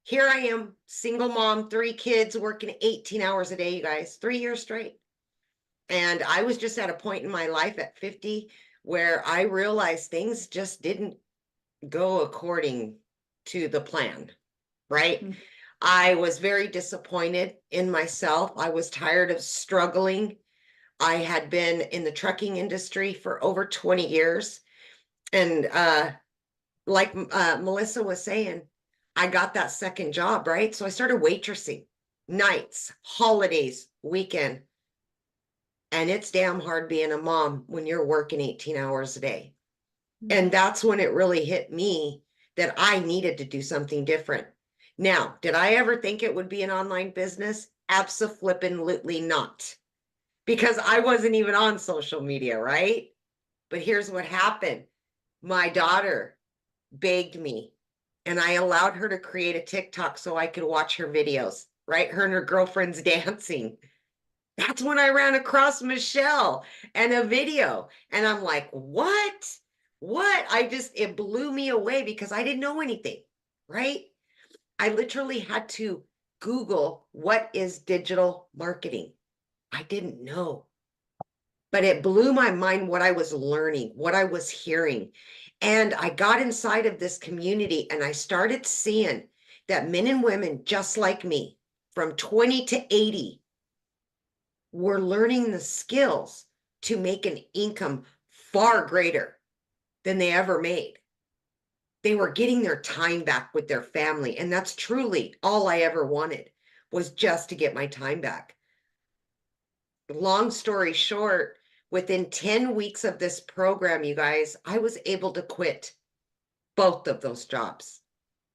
Here I am, single mom, 3 kids, working 18 hours a day, you guys, 3 years straight. And I was just at a point in my life at 50 where I realized things just didn't go according to the plan, right? Mm. I was very disappointed in myself. I was tired of struggling. I had been in the trucking industry for over 20 years. And like Melissa was saying, I got that second job, right? So I started waitressing nights, holidays, weekend. And it's damn hard being a mom when you're working 18 hours a day. And that's when it really hit me that I needed to do something different. Now, did I ever think it would be an online business? Absolutely not. Because I wasn't even on social media, right? But here's what happened. My daughter begged me and I allowed her to create a TikTok so I could watch her videos, right? Her and her girlfriends dancing. That's when I ran across Michelle and a video. And I'm like, what? What? It blew me away because I didn't know anything, right? I literally had to Google what is digital marketing. I didn't know, but it blew my mind what I was learning, what I was hearing. And I got inside of this community and I started seeing that men and women just like me, from 20 to 80, were learning the skills to make an income far greater than they ever made. They were getting their time back with their family. And that's truly all I ever wanted, was just to get my time back. Long story short, within 10 weeks of this program, you guys, I was able to quit both of those jobs.